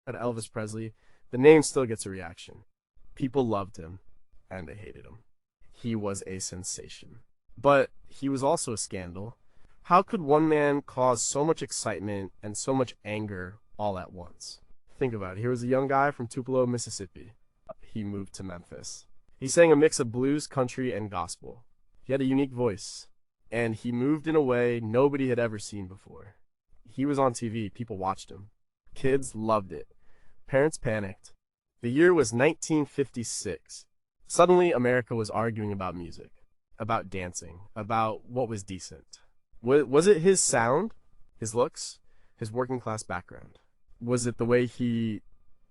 at Elvis Presley, the name still gets a reaction. People loved him, and they hated him. He was a sensation. But he was also a scandal. How could one man cause so much excitement and so much anger all at once? Think about it. Here was a young guy from Tupelo, Mississippi. He moved to Memphis. He sang a mix of blues, country, and gospel. He had a unique voice, and he moved in a way nobody had ever seen before. He was on TV. People watched him. Kids loved it. Parents panicked. The year was 1956. Suddenly, America was arguing about music, about dancing, about what was decent. Was it his sound, his looks, his working class background? Was it the way he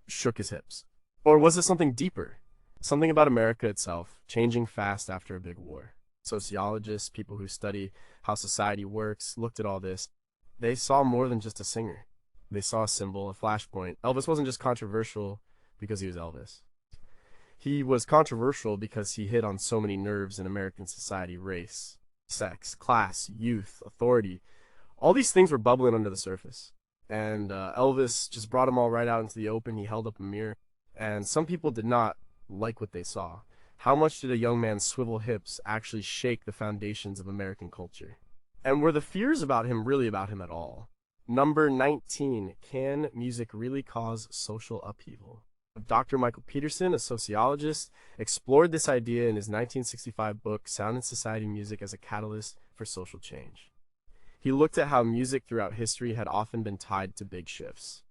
shook his hips? Or was it something deeper? Something about America itself, changing fast after a big war. Sociologists, people who study how society works, looked at all this. They saw more than just a singer. They saw a symbol, a flashpoint. Elvis wasn't just controversial because he was Elvis. He was controversial because he hit on so many nerves in American society: race, sex, class, youth, authority. All these things were bubbling under the surface. And Elvis just brought them all right out into the open. He held up a mirror. And some people did not like what they saw. How much did a young man's swivel hips actually shake the foundations of American culture? And were the fears about him really about him at all? Number 19, can music really cause social upheaval? Dr. Michael Peterson, a sociologist, explored this idea in his 1965 book, Sound and Society: Music as a Catalyst for Social Change. He looked at how music throughout history had often been tied to big shifts.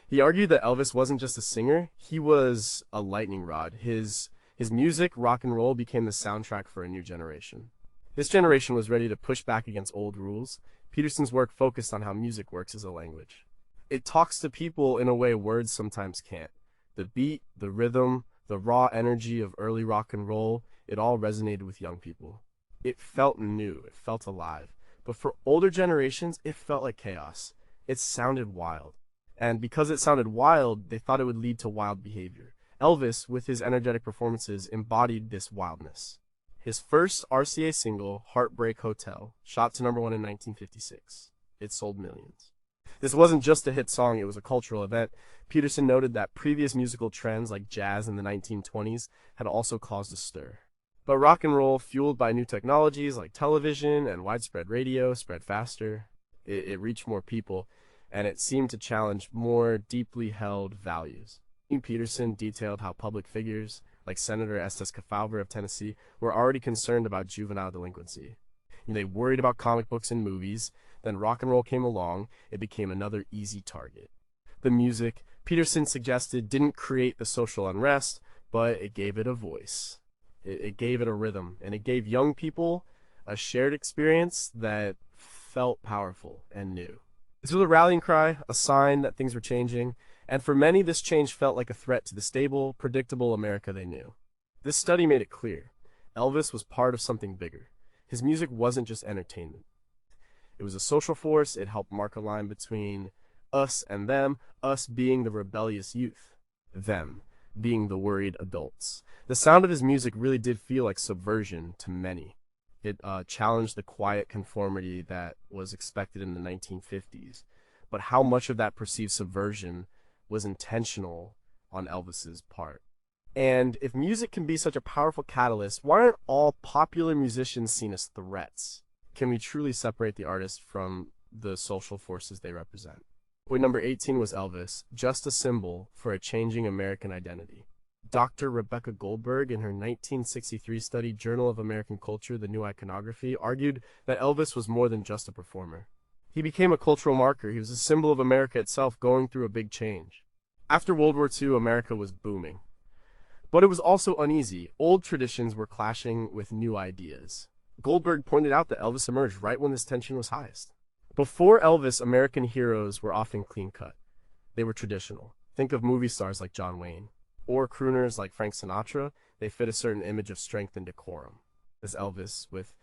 He argued that Elvis wasn't just a singer, he was a lightning rod. His music, rock and roll, became the soundtrack for a new generation. This generation was ready to push back against old rules. Peterson's work focused on how music works as a language. It talks to people in a way words sometimes can't. The beat, the rhythm, the raw energy of early rock and roll, it all resonated with young people. It felt new, it felt alive. But for older generations, it felt like chaos. It sounded wild. And because it sounded wild, they thought it would lead to wild behavior. Elvis, with his energetic performances, embodied this wildness. His first RCA single, Heartbreak Hotel, shot to number 1 in 1956. It sold millions. This wasn't just a hit song, it was a cultural event. Peterson noted that previous musical trends like jazz in the 1920s had also caused a stir. But rock and roll, fueled by new technologies like television and widespread radio, spread faster. It reached more people, and it seemed to challenge more deeply held values. Peterson detailed how public figures, like Senator Estes Kefauver of Tennessee, were already concerned about juvenile delinquency. They worried about comic books and movies. Then rock and roll came along. It became another easy target. The music, Peterson suggested, didn't create the social unrest, but it gave it a voice. It gave it a rhythm, and it gave young people a shared experience that felt powerful and new. This was a rallying cry, a sign that things were changing, and for many this change felt like a threat to the stable, predictable America they knew. This study made it clear. Elvis was part of something bigger. His music wasn't just entertainment. It was a social force. It helped mark a line between us and them, us being the rebellious youth, them being the worried adults. The sound of his music really did feel like subversion to many. It challenged the quiet conformity that was expected in the 1950s. But how much of that perceived subversion was intentional on Elvis's part? And if music can be such a powerful catalyst, why aren't all popular musicians seen as threats? Can we truly separate the artist from the social forces they represent? Point number 18 was Elvis, just a symbol for a changing American identity. Dr. Rebecca Goldberg, in her 1963 study, Journal of American Culture, The New Iconography, argued that Elvis was more than just a performer. He became a cultural marker. He was a symbol of America itself going through a big change. After World War II, America was booming. But it was also uneasy. Old traditions were clashing with new ideas. Goldberg pointed out that Elvis emerged right when this tension was highest. Before Elvis, American heroes were often clean-cut. They were traditional. Think of movie stars like John Wayne. Or crooners like Frank Sinatra. They fit a certain image of strength and decorum. As Elvis, with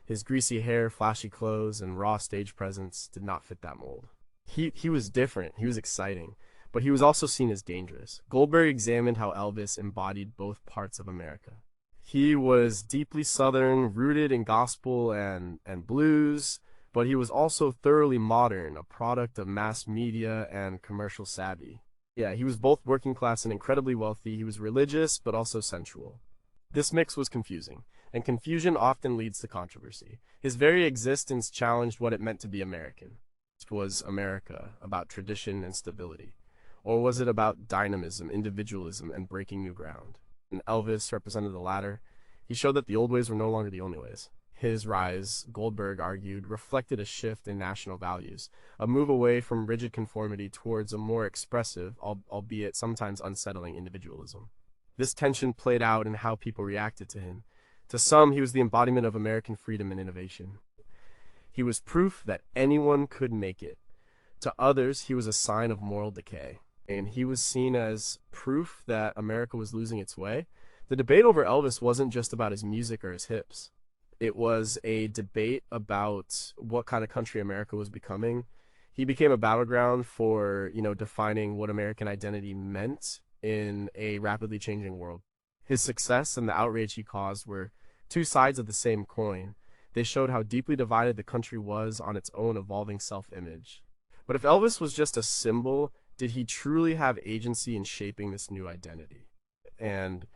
his greasy hair, flashy clothes, and raw stage presence, did not fit that mold. He was different. He was exciting. But he was also seen as dangerous. Goldberg examined how Elvis embodied both parts of America. He was deeply Southern, rooted in gospel and blues, but he was also thoroughly modern, a product of mass media and commercial savvy. Yeah, he was both working class and incredibly wealthy. He was religious, but also sensual. This mix was confusing, and confusion often leads to controversy. His very existence challenged what it meant to be American. Was America about tradition and stability? Or was it about dynamism, individualism, and breaking new ground? And Elvis represented the latter. He showed that the old ways were no longer the only ways. His rise, Goldberg argued, reflected a shift in national values, a move away from rigid conformity towards a more expressive, albeit sometimes unsettling, individualism. This tension played out in how people reacted to him. To some, he was the embodiment of American freedom and innovation. He was proof that anyone could make it. To others, he was a sign of moral decay, and he was seen as proof that America was losing its way. The debate over Elvis wasn't just about his music or his hips. It was a debate about what kind of country America was becoming. He became a battleground for, defining what American identity meant in a rapidly changing world. His success and the outrage he caused were two sides of the same coin. They showed how deeply divided the country was on its own evolving self-image. But if Elvis was just a symbol, did he truly have agency in shaping this new identity? And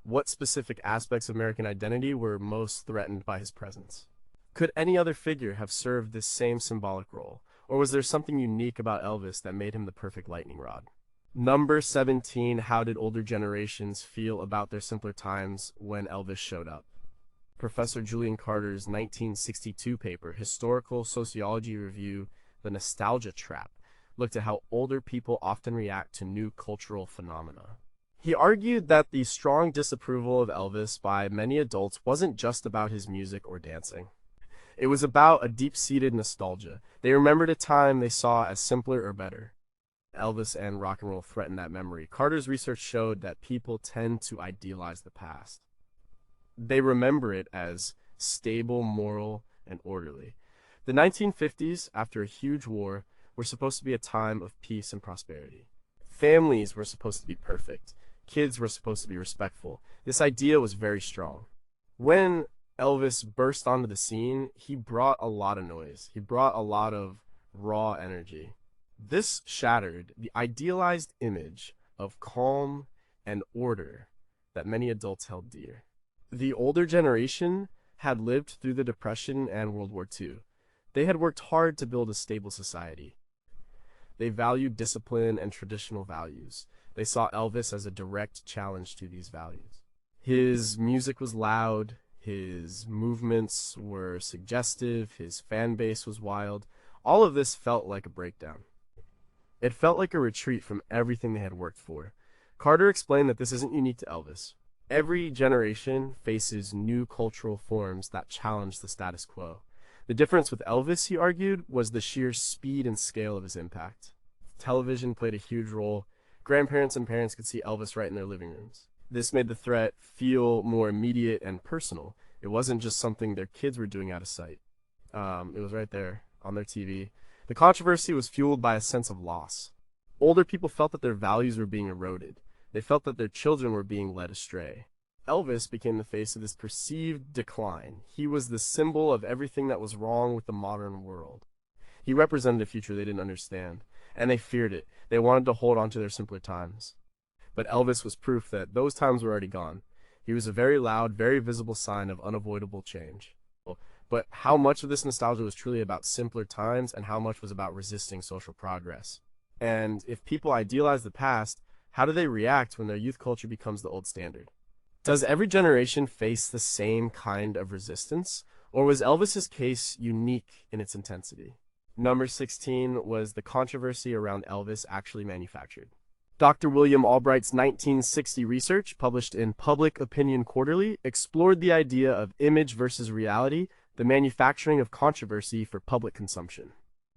what specific aspects of American identity were most threatened by his presence? Could any other figure have served this same symbolic role? Or was there something unique about Elvis that made him the perfect lightning rod? Number 17, how did older generations feel about their simpler times when Elvis showed up? Professor Julian Carter's 1962 paper, Historical Sociology Review, The Nostalgia Trap, looked at how older people often react to new cultural phenomena. He argued that the strong disapproval of Elvis by many adults wasn't just about his music or dancing. It was about a deep-seated nostalgia. They remembered a time they saw as simpler or better. Elvis and rock and roll threatened that memory. Carter's research showed that people tend to idealize the past. They remember it as stable, moral, and orderly. The 1950s, after a huge war, were supposed to be a time of peace and prosperity. Families were supposed to be perfect. Kids were supposed to be respectful. This idea was very strong. When Elvis burst onto the scene, he brought a lot of noise. He brought a lot of raw energy. This shattered the idealized image of calm and order that many adults held dear. The older generation had lived through the Depression and World War II. They had worked hard to build a stable society. They valued discipline and traditional values. They saw Elvis as a direct challenge to these values. His music was loud, his movements were suggestive, his fan base was wild. All of this felt like a breakdown. It felt like a retreat from everything they had worked for. Carter explained that this isn't unique to Elvis. Every generation faces new cultural forms that challenge the status quo. The difference with Elvis, he argued, was the sheer speed and scale of his impact. Television played a huge role. Grandparents and parents could see Elvis right in their living rooms. This made the threat feel more immediate and personal. It wasn't just something their kids were doing out of sight. It was right there on their TV. The controversy was fueled by a sense of loss. Older people felt that their values were being eroded. They felt that their children were being led astray. Elvis became the face of this perceived decline. He was the symbol of everything that was wrong with the modern world. He represented a future they didn't understand, and they feared it. They wanted to hold on to their simpler times. But Elvis was proof that those times were already gone. He was a very loud, very visible sign of unavoidable change. But how much of this nostalgia was truly about simpler times and how much was about resisting social progress? And if people idealize the past, how do they react when their youth culture becomes the old standard? Does every generation face the same kind of resistance? Or was Elvis's case unique in its intensity? Number 16 was the controversy around Elvis actually manufactured. Dr. William Albright's 1960 research, published in Public Opinion Quarterly, explored the idea of image versus reality, the manufacturing of controversy for public consumption.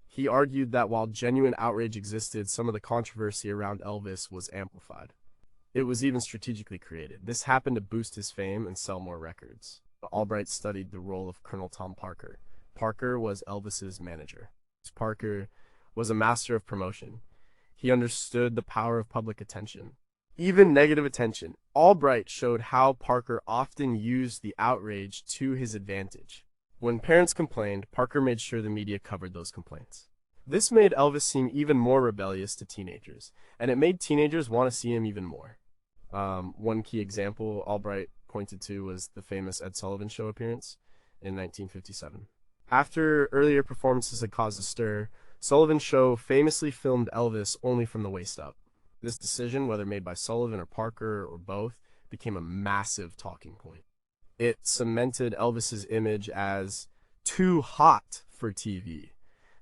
He argued that while genuine outrage existed, some of the controversy around Elvis was amplified. It was even strategically created. This happened to boost his fame and sell more records. Albright studied the role of Colonel Tom Parker. Parker was Elvis's manager. Parker was a master of promotion. He understood the power of public attention, even negative attention. Albright showed how Parker often used the outrage to his advantage. When parents complained, Parker made sure the media covered those complaints. This made Elvis seem even more rebellious to teenagers, and it made teenagers want to see him even more. One key example Albright pointed to was the famous Ed Sullivan Show appearance in 1957. After earlier performances had caused a stir, Sullivan's Show famously filmed Elvis only from the waist up. This decision, whether made by Sullivan or Parker or both, became a massive talking point. It cemented Elvis's image as too hot for TV.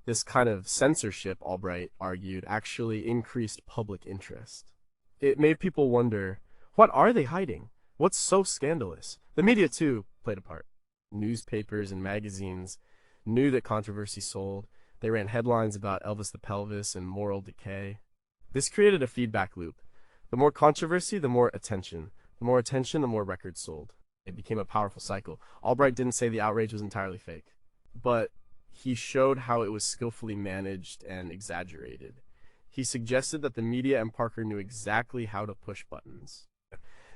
This kind of censorship, Albright argued, actually increased public interest. It made people wonder, what are they hiding? What's so scandalous? The media, too, played a part. Newspapers and magazines knew that controversy sold. They ran headlines about Elvis the Pelvis and moral decay. This created a feedback loop. The more controversy, the more attention. The more attention, the more records sold. It became a powerful cycle. Albright didn't say the outrage was entirely fake, but he showed how it was skillfully managed and exaggerated. He suggested that the media and Parker knew exactly how to push buttons.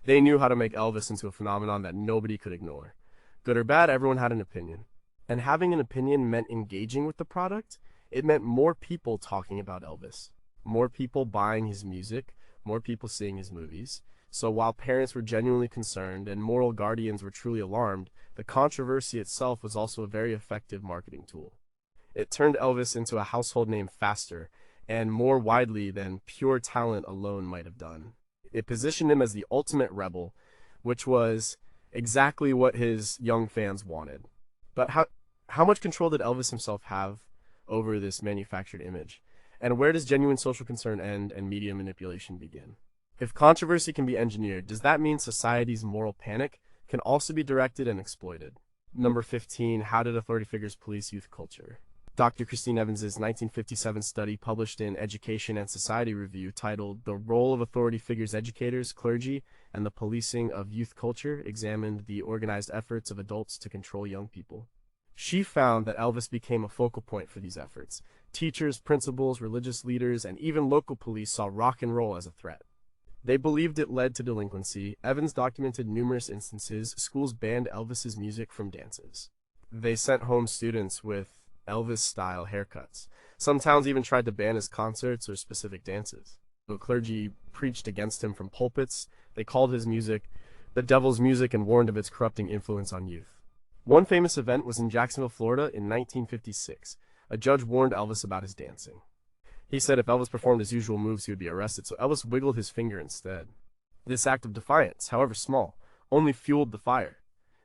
They knew how to make Elvis into a phenomenon that nobody could ignore. Good or bad, everyone had an opinion. And having an opinion meant engaging with the product. It meant more people talking about Elvis, more people buying his music, more people seeing his movies. So while parents were genuinely concerned and moral guardians were truly alarmed, the controversy itself was also a very effective marketing tool. It turned Elvis into a household name faster and more widely than pure talent alone might have done. It positioned him as the ultimate rebel, which was exactly what his young fans wanted. But how much control did Elvis himself have over this manufactured image? And where does genuine social concern end and media manipulation begin? If controversy can be engineered, does that mean society's moral panic can also be directed and exploited? Number 15, how did authority figures police youth culture? Dr. Christine Evans's 1957 study published in Education and Society Review titled The Role of Authority Figures Educators, Clergy, and the Policing of Youth Culture examined the organized efforts of adults to control young people. She found that Elvis became a focal point for these efforts. Teachers, principals, religious leaders, and even local police saw rock and roll as a threat. They believed it led to delinquency. Evans documented numerous instances schools banned Elvis's music from dances. They sent home students with Elvis-style haircuts. Some towns even tried to ban his concerts or specific dances. The clergy preached against him from pulpits. They called his music the devil's music and warned of its corrupting influence on youth. One famous event was in Jacksonville, Florida in 1956. A judge warned Elvis about his dancing. He said if Elvis performed his usual moves, he would be arrested, so Elvis wiggled his finger instead. This act of defiance, however small, only fueled the fire.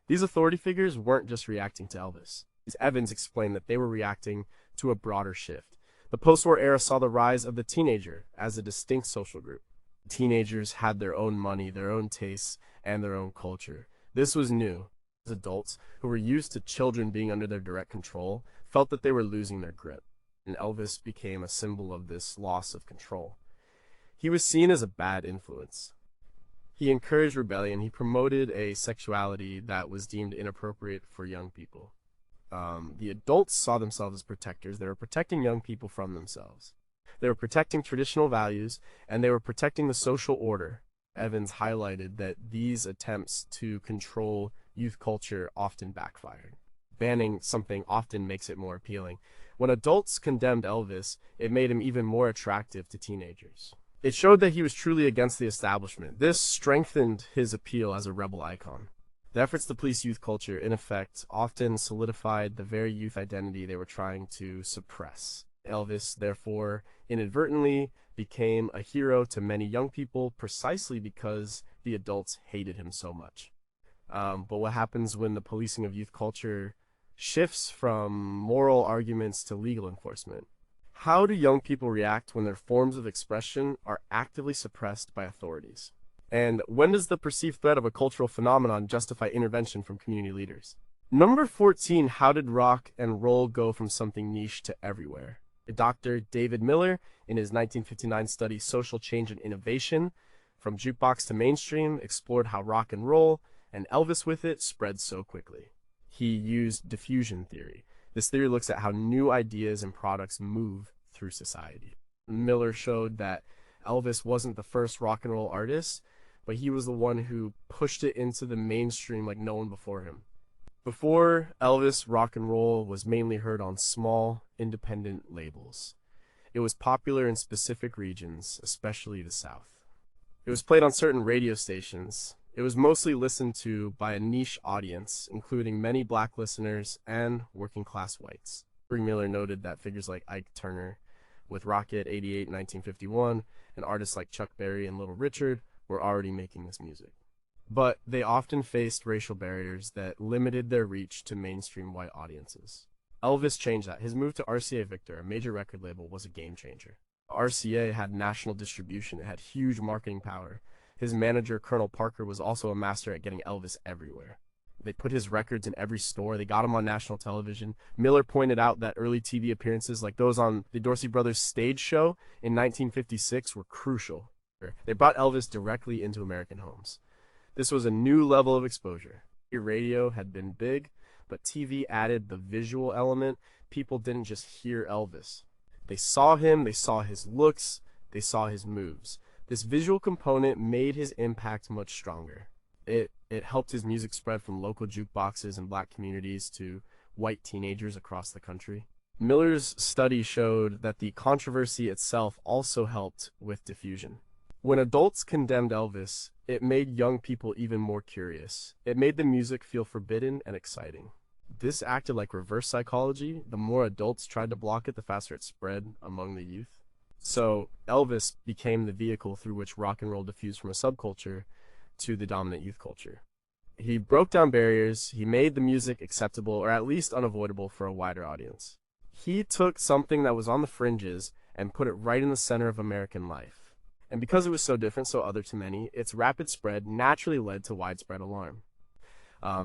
These authority figures weren't just reacting to Elvis. Evans explained that they were reacting to a broader shift. The post-war era saw the rise of the teenager as a distinct social group. Teenagers had their own money, their own tastes, and their own culture. This was new. Adults, who were used to children being under their direct control, felt that they were losing their grip, and Elvis became a symbol of this loss of control. He was seen as a bad influence. He encouraged rebellion. He promoted a sexuality that was deemed inappropriate for young people. The adults saw themselves as protectors. They were protecting young people from themselves. They were protecting traditional values, and they were protecting the social order. Evans highlighted that these attempts to control youth culture often backfired. Banning something often makes it more appealing. When adults condemned Elvis, it made him even more attractive to teenagers. It showed that he was truly against the establishment. This strengthened his appeal as a rebel icon. The efforts to police youth culture, in effect, often solidified the very youth identity they were trying to suppress. Elvis, therefore, inadvertently became a hero to many young people precisely because the adults hated him so much. But what happens when the policing of youth culture shifts from moral arguments to legal enforcement? How do young people react when their forms of expression are actively suppressed by authorities? And when does the perceived threat of a cultural phenomenon justify intervention from community leaders? Number 14, how did rock and roll go from something niche to everywhere? Dr. David Miller, in his 1959 study Social Change and Innovation, From Jukebox to Mainstream, explored how rock and roll, and Elvis with it, spread so quickly. He used diffusion theory. This theory looks at how new ideas and products move through society. Miller showed that Elvis wasn't the first rock and roll artist, but he was the one who pushed it into the mainstream like no one before him. Before Elvis, rock and roll was mainly heard on small, independent labels. It was popular in specific regions, especially the South. It was played on certain radio stations. It was mostly listened to by a niche audience, including many black listeners and working-class whites. Miller noted that figures like Ike Turner, with Rocket 88 in 1951, and artists like Chuck Berry and Little Richard were already making this music. But they often faced racial barriers that limited their reach to mainstream white audiences. Elvis changed that. His move to RCA Victor, a major record label, was a game changer. RCA had national distribution. It had huge marketing power. His manager, Colonel Parker, was also a master at getting Elvis everywhere. They put his records in every store. They got him on national television. Miller pointed out that early TV appearances, like those on the Dorsey Brothers stage show in 1956, were crucial. They brought Elvis directly into American homes. This was a new level of exposure. Radio had been big, but TV added the visual element. People didn't just hear Elvis. They saw him, they saw his looks, they saw his moves. This visual component made his impact much stronger. It helped his music spread from local jukeboxes and black communities to white teenagers across the country. Miller's study showed that the controversy itself also helped with diffusion. When adults condemned Elvis, it made young people even more curious. It made the music feel forbidden and exciting. This acted like reverse psychology. The more adults tried to block it, the faster it spread among the youth. So Elvis became the vehicle through which rock and roll diffused from a subculture to the dominant youth culture. He broke down barriers. He made the music acceptable, or at least unavoidable, for a wider audience. He took something that was on the fringes and put it right in the center of American life. And because it was so different, so other to many, its rapid spread naturally led to widespread alarm.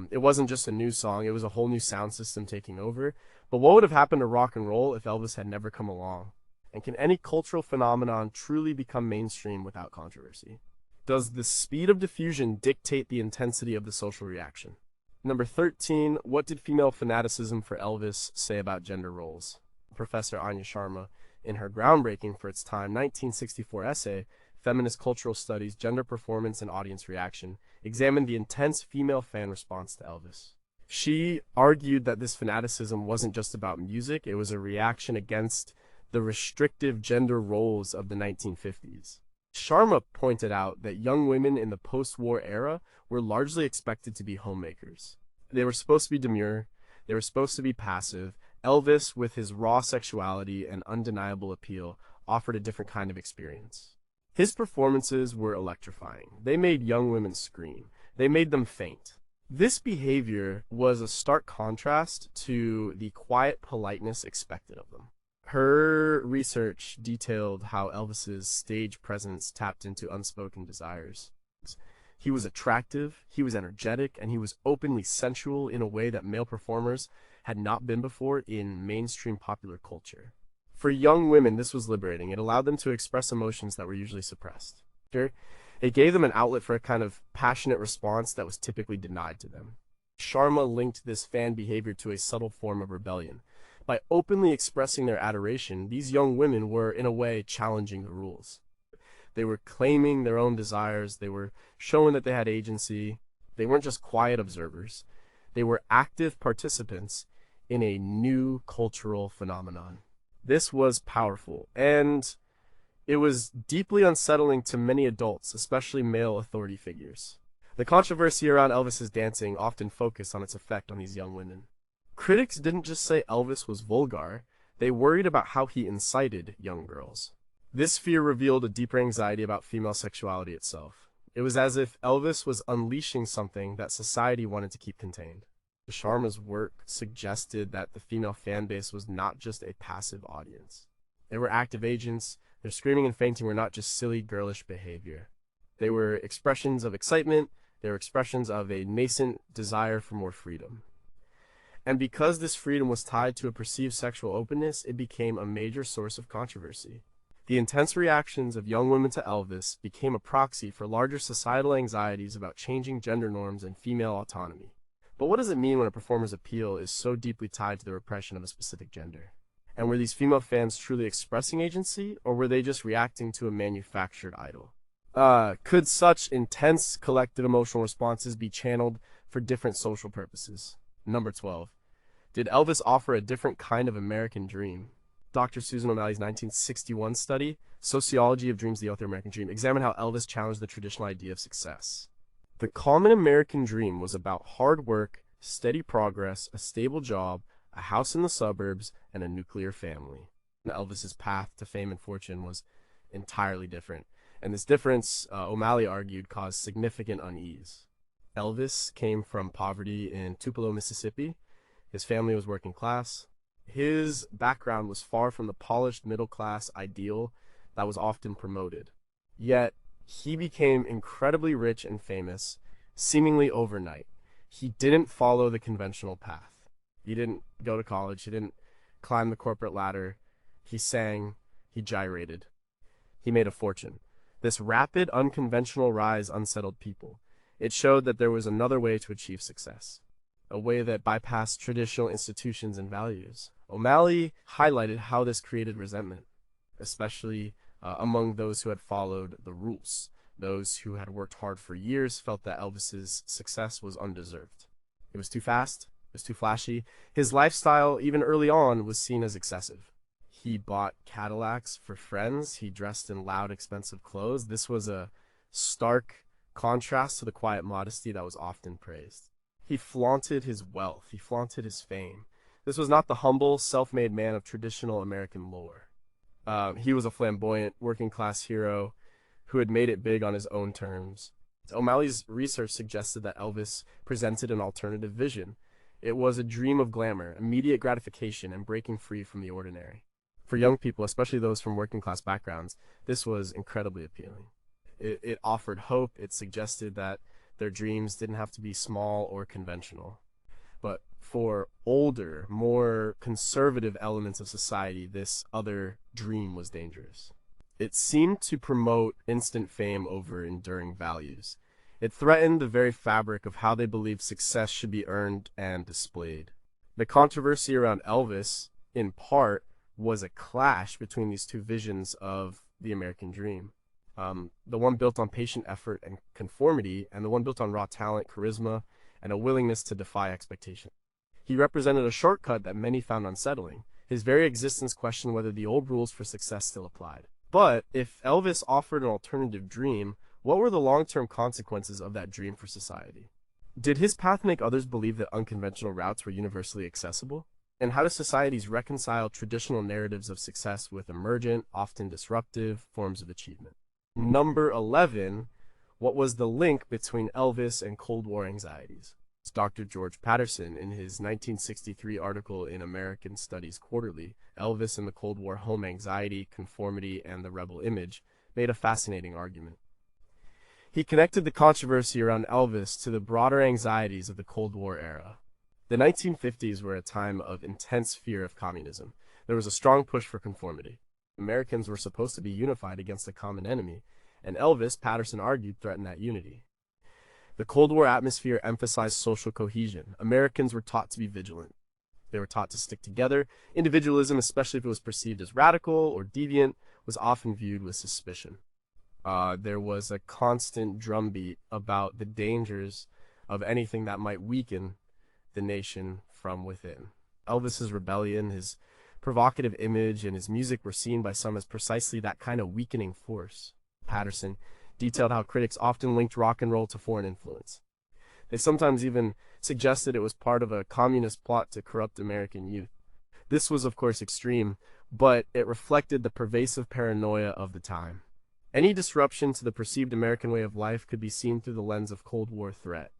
It wasn't just a new song, it was a whole new sound system taking over. But what would have happened to rock and roll if Elvis had never come along? And can any cultural phenomenon truly become mainstream without controversy? Does the speed of diffusion dictate the intensity of the social reaction? Number 13, what did female fanaticism for Elvis say about gender roles? Professor Anya Sharma, in her groundbreaking for its time 1964 essay, Feminist Cultural Studies, Gender Performance and Audience Reaction, examined the intense female fan response to Elvis. She argued that this fanaticism wasn't just about music, it was a reaction against the restrictive gender roles of the 1950s. Sharma pointed out that young women in the post-war era were largely expected to be homemakers. They were supposed to be demure, they were supposed to be passive. Elvis, with his raw sexuality and undeniable appeal, offered a different kind of experience. His performances were electrifying. They made young women scream. They made them faint. This behavior was a stark contrast to the quiet politeness expected of them. Her research detailed how Elvis's stage presence tapped into unspoken desires. He was attractive, he was energetic, and he was openly sensual in a way that male performers had not been before in mainstream popular culture. For young women, this was liberating. It allowed them to express emotions that were usually suppressed. It gave them an outlet for a kind of passionate response that was typically denied to them. Sharma linked this fan behavior to a subtle form of rebellion. By openly expressing their adoration, these young women were, in a way, challenging the rules. They were claiming their own desires. They were showing that they had agency. They weren't just quiet observers. They were active participants in a new cultural phenomenon. This was powerful, and it was deeply unsettling to many adults, especially male authority figures. The controversy around Elvis's dancing often focused on its effect on these young women. Critics didn't just say Elvis was vulgar, they worried about how he incited young girls. This fear revealed a deeper anxiety about female sexuality itself. It was as if Elvis was unleashing something that society wanted to keep contained. Sharma's work suggested that the female fan base was not just a passive audience. They were active agents. Their screaming and fainting were not just silly, girlish behavior. They were expressions of excitement. They were expressions of a nascent desire for more freedom. And because this freedom was tied to a perceived sexual openness, it became a major source of controversy. The intense reactions of young women to Elvis became a proxy for larger societal anxieties about changing gender norms and female autonomy. But what does it mean when a performer's appeal is so deeply tied to the repression of a specific gender? And were these female fans truly expressing agency, or were they just reacting to a manufactured idol? Could such intense collective emotional responses be channeled for different social purposes? Number 12. Did Elvis offer a different kind of American dream? Dr. Susan O'Malley's 1961 study, Sociology of Dreams, the Other American Dream, examined how Elvis challenged the traditional idea of success. The common American dream was about hard work, steady progress, a stable job, a house in the suburbs, and a nuclear family. Elvis's path to fame and fortune was entirely different, and this difference, O'Malley argued, caused significant unease. Elvis came from poverty in Tupelo, Mississippi. His family was working class. His background was far from the polished middle-class ideal that was often promoted. Yet, he became incredibly rich and famous, seemingly overnight. He didn't follow the conventional path. He didn't go to college. He didn't climb the corporate ladder. He sang. He gyrated. He made a fortune. This rapid, unconventional rise unsettled people. It showed that there was another way to achieve success, a way that bypassed traditional institutions and values. O'Malley highlighted how this created resentment, especially among those who had followed the rules. Those who had worked hard for years felt that Elvis's success was undeserved. It was too fast, it was too flashy. His lifestyle, even early on, was seen as excessive. He bought Cadillacs for friends. He dressed in loud, expensive clothes. This was a stark contrast to the quiet modesty that was often praised. He flaunted his wealth. He flaunted his fame. This was not the humble, self-made man of traditional American lore. He was a flamboyant, working-class hero who had made it big on his own terms. O'Malley's research suggested that Elvis presented an alternative vision. It was a dream of glamour, immediate gratification, and breaking free from the ordinary. For young people, especially those from working-class backgrounds, this was incredibly appealing. It offered hope. It suggested that their dreams didn't have to be small or conventional. But for older, more conservative elements of society, this other dream was dangerous. It seemed to promote instant fame over enduring values. It threatened the very fabric of how they believed success should be earned and displayed. The controversy around Elvis, in part, was a clash between these two visions of the American dream. The one built on patient effort and conformity, and the one built on raw talent, charisma, and a willingness to defy expectation. He represented a shortcut that many found unsettling. His very existence questioned whether the old rules for success still applied. But if Elvis offered an alternative dream, what were the long-term consequences of that dream for society? Did his path make others believe that unconventional routes were universally accessible? And how do societies reconcile traditional narratives of success with emergent, often disruptive forms of achievement? Number 11, what was the link between Elvis and Cold War anxieties? Dr. George Patterson, in his 1963 article in American Studies Quarterly, Elvis and the Cold War Home Anxiety, Conformity, and the Rebel Image, made a fascinating argument. He connected the controversy around Elvis to the broader anxieties of the Cold War era. The 1950s were a time of intense fear of communism. There was a strong push for conformity. Americans were supposed to be unified against a common enemy, and Elvis, Patterson argued, threatened that unity. The Cold War atmosphere emphasized social cohesion. Americans were taught to be vigilant. They were taught to stick together. Individualism, especially if it was perceived as radical or deviant, was often viewed with suspicion. There was a constant drumbeat about the dangers of anything that might weaken the nation from within. Elvis's rebellion, his provocative image, and his music were seen by some as precisely that kind of weakening force. Patterson detailed how critics often linked rock and roll to foreign influence. They sometimes even suggested it was part of a communist plot to corrupt American youth. This was, of course, extreme, but it reflected the pervasive paranoia of the time. Any disruption to the perceived American way of life could be seen through the lens of Cold War threat.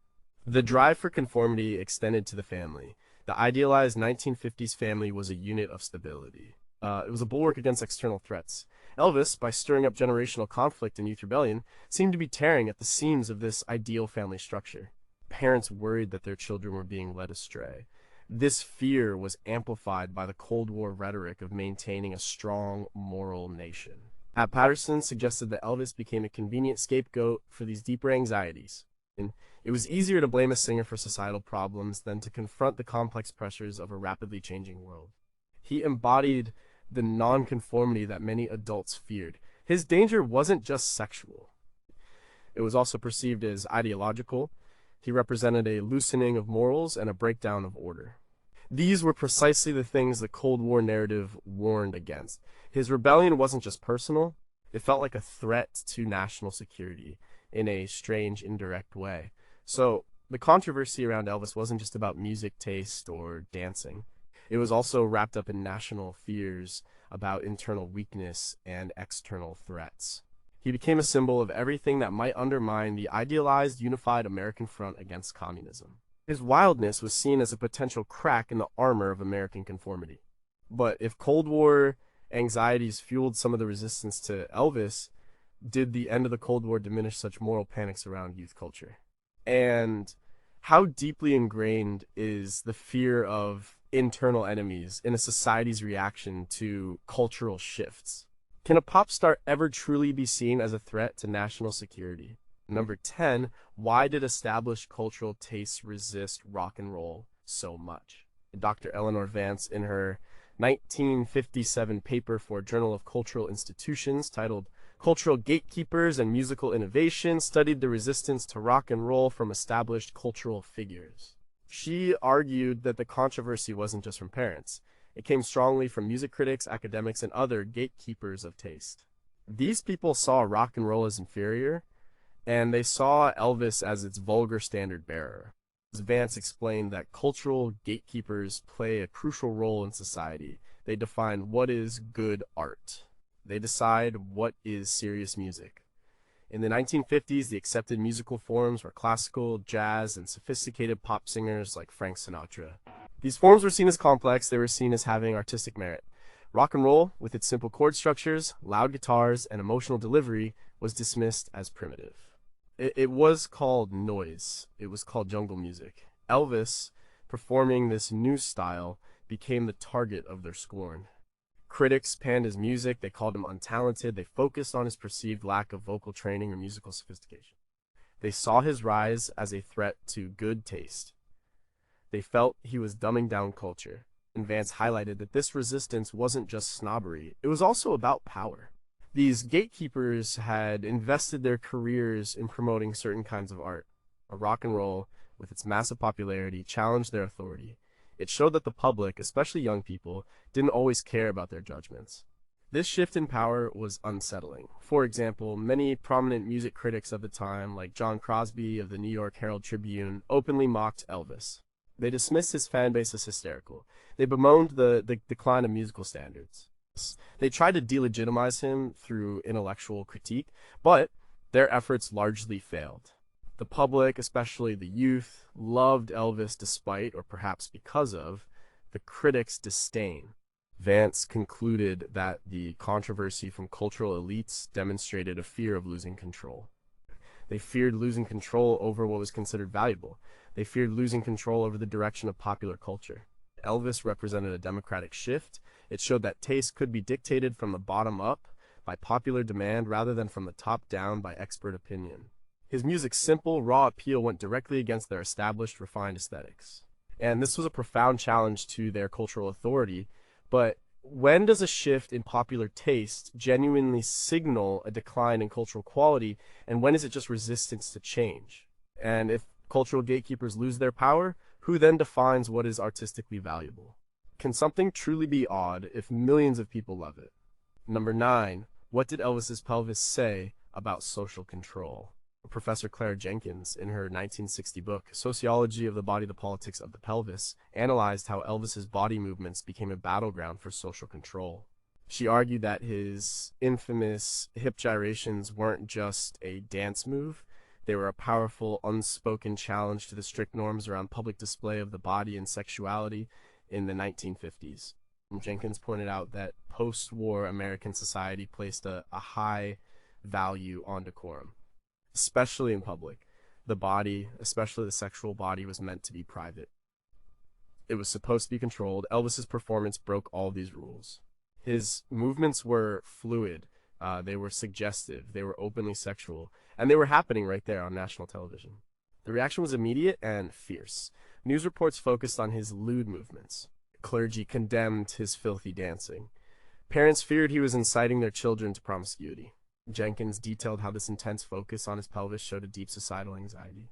The drive for conformity extended to the family. The idealized 1950s family was a unit of stability. It was a bulwark against external threats. Elvis, by stirring up generational conflict and youth rebellion, seemed to be tearing at the seams of this ideal family structure. Parents worried that their children were being led astray. This fear was amplified by the Cold War rhetoric of maintaining a strong, moral nation. Patterson suggested that Elvis became a convenient scapegoat for these deeper anxieties. And it was easier to blame a singer for societal problems than to confront the complex pressures of a rapidly changing world. He embodied the nonconformity that many adults feared. His danger wasn't just sexual. It was also perceived as ideological. He represented a loosening of morals and a breakdown of order. These were precisely the things the Cold War narrative warned against. His rebellion wasn't just personal, it felt like a threat to national security in a strange, indirect way. So, the controversy around Elvis wasn't just about music taste or dancing. It was also wrapped up in national fears about internal weakness and external threats. He became a symbol of everything that might undermine the idealized unified American front against communism. His wildness was seen as a potential crack in the armor of American conformity. But if Cold War anxieties fueled some of the resistance to Elvis, did the end of the Cold War diminish such moral panics around youth culture? And how deeply ingrained is the fear of internal enemies in a society's reaction to cultural shifts? Can a pop star ever truly be seen as a threat to national security? Number 10, why did established cultural tastes resist rock and roll so much? Dr. Eleanor Vance, in her 1957 paper for Journal of Cultural Institutions titled Cultural Gatekeepers and Musical Innovation, studied the resistance to rock and roll from established cultural figures. She argued that the controversy wasn't just from parents. It came strongly from music critics, academics, and other gatekeepers of taste. These people saw rock and roll as inferior, and they saw Elvis as its vulgar standard bearer. Vance explained that cultural gatekeepers play a crucial role in society. They define what is good art. They decide what is serious music. In the 1950s, the accepted musical forms were classical, jazz, and sophisticated pop singers like Frank Sinatra. These forms were seen as complex, they were seen as having artistic merit. Rock and roll, with its simple chord structures, loud guitars, and emotional delivery, was dismissed as primitive. It was called noise. It was called jungle music. Elvis, performing this new style, became the target of their scorn. Critics panned his music, they called him untalented, they focused on his perceived lack of vocal training or musical sophistication. They saw his rise as a threat to good taste. They felt he was dumbing down culture, and Vance highlighted that this resistance wasn't just snobbery, it was also about power. These gatekeepers had invested their careers in promoting certain kinds of art. Rock and roll, with its massive popularity, challenged their authority. It showed that the public, especially young people, didn't always care about their judgments. This shift in power was unsettling. For example, many prominent music critics of the time, like John Crosby of the New York Herald Tribune, openly mocked Elvis. They dismissed his fan base as hysterical. They bemoaned the decline of musical standards. They tried to delegitimize him through intellectual critique, but their efforts largely failed. The public, especially the youth, loved Elvis despite, or perhaps because of, the critics' disdain. Vance concluded that the controversy from cultural elites demonstrated a fear of losing control. They feared losing control over what was considered valuable. They feared losing control over the direction of popular culture. Elvis represented a democratic shift. It showed that taste could be dictated from the bottom up by popular demand rather than from the top down by expert opinion. His music's simple, raw appeal went directly against their established, refined aesthetics. And this was a profound challenge to their cultural authority. But when does a shift in popular taste genuinely signal a decline in cultural quality, and when is it just resistance to change? And if cultural gatekeepers lose their power, who then defines what is artistically valuable? Can something truly be odd if millions of people love it? Number 9. What did Elvis's pelvis say about social control? Professor Claire Jenkins, in her 1960 book, Sociology of the Body, the Politics of the Pelvis, analyzed how Elvis's body movements became a battleground for social control. She argued that his infamous hip gyrations weren't just a dance move, they were a powerful, unspoken challenge to the strict norms around public display of the body and sexuality in the 1950s. Jenkins pointed out that post-war American society placed a high value on decorum, especially in public. The body, especially the sexual body, was meant to be private. It was supposed to be controlled. Elvis's performance broke all these rules. His movements were fluid, they were suggestive, they were openly sexual, and they were happening right there on national television. The reaction was immediate and fierce. News reports focused on his lewd movements. Clergy condemned his filthy dancing. Parents feared he was inciting their children to promiscuity. Jenkins detailed how this intense focus on his pelvis showed a deep societal anxiety.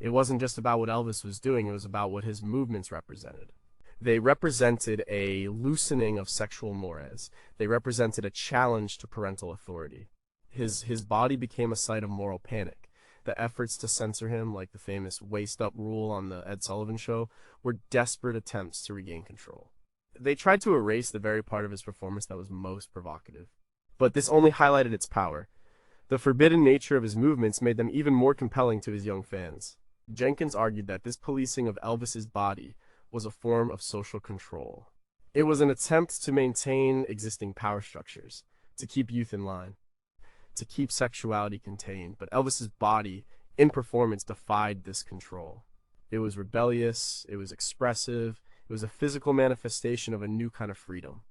It wasn't just about what Elvis was doing, it was about what his movements represented. They represented a loosening of sexual mores. They represented a challenge to parental authority. His body became a site of moral panic. The efforts to censor him, like the famous waist up rule on the Ed Sullivan Show, were desperate attempts to regain control. They tried to erase the very part of his performance that was most provocative. But this only highlighted its power. The forbidden nature of his movements made them even more compelling to his young fans. Jenkins argued that this policing of Elvis's body was a form of social control. It was an attempt to maintain existing power structures, to keep youth in line, to keep sexuality contained, but Elvis's body, in performance, defied this control. It was rebellious, it was expressive, it was a physical manifestation of a new kind of freedom.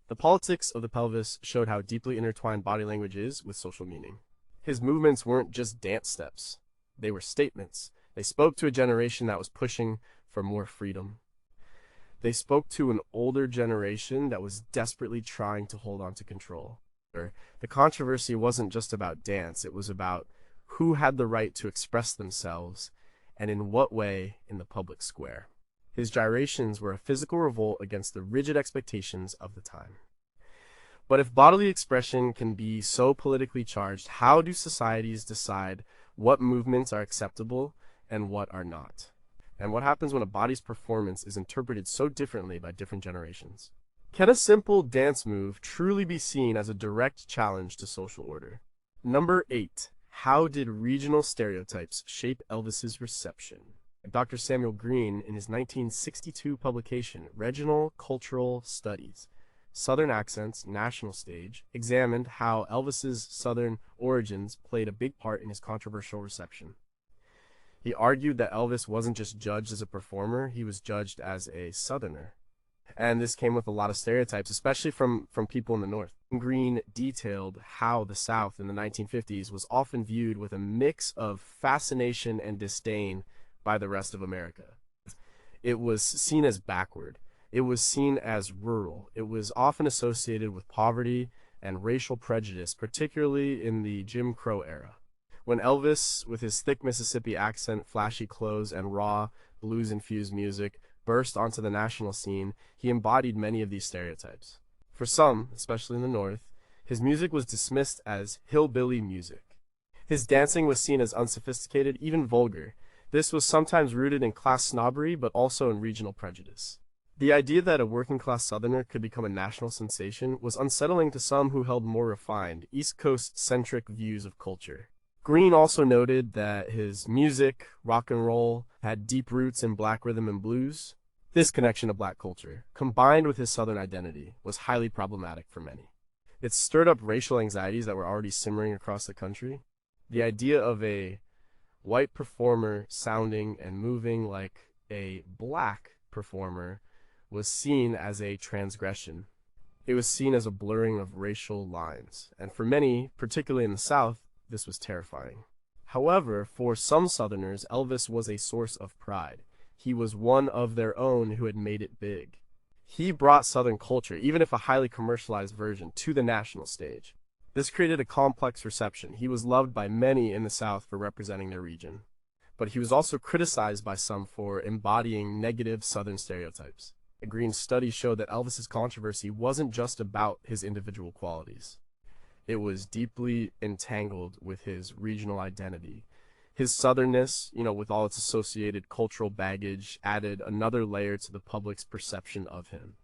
The politics of the pelvis showed how deeply intertwined body language is with social meaning. His movements weren't just dance steps, they were statements. They spoke to a generation that was pushing for more freedom. They spoke to an older generation that was desperately trying to hold on to control. The controversy wasn't just about dance, it was about who had the right to express themselves and in what way in the public square. His gyrations were a physical revolt against the rigid expectations of the time. But if bodily expression can be so politically charged, how do societies decide what movements are acceptable and what are not? And what happens when a body's performance is interpreted so differently by different generations? Can a simple dance move truly be seen as a direct challenge to social order? Number 8. How did regional stereotypes shape Elvis's reception? Dr. Samuel Green, in his 1962 publication, Regional Cultural Studies, Southern Accents, National Stage, examined how Elvis's Southern origins played a big part in his controversial reception. He argued that Elvis wasn't just judged as a performer, he was judged as a Southerner. And this came with a lot of stereotypes, especially from people in the North. Green detailed how the South in the 1950s was often viewed with a mix of fascination and disdain by the rest of America. It was seen as backward. It was seen as rural. It was often associated with poverty and racial prejudice, particularly in the Jim Crow era. When Elvis, with his thick Mississippi accent, flashy clothes, and raw, blues-infused music, burst onto the national scene, he embodied many of these stereotypes. For some, especially in the North, his music was dismissed as hillbilly music. His dancing was seen as unsophisticated, even vulgar. This was sometimes rooted in class snobbery, but also in regional prejudice. The idea that a working-class Southerner could become a national sensation was unsettling to some who held more refined, East Coast-centric views of culture. Green also noted that his music, rock and roll, had deep roots in black rhythm and blues. This connection to black culture, combined with his Southern identity, was highly problematic for many. It stirred up racial anxieties that were already simmering across the country. The idea of a white performer sounding and moving like a black performer was seen as a transgression. It was seen as a blurring of racial lines, and for many, particularly in the South, this was terrifying. However, for some Southerners, Elvis was a source of pride. He was one of their own who had made it big. He brought Southern culture, even if a highly commercialized version, to the national stage. This created a complex reception. He was loved by many in the South for representing their region, but he was also criticized by some for embodying negative Southern stereotypes. Green's study showed that Elvis's controversy wasn't just about his individual qualities. It was deeply entangled with his regional identity. His Southernness, with all its associated cultural baggage, added another layer to the public's perception of him.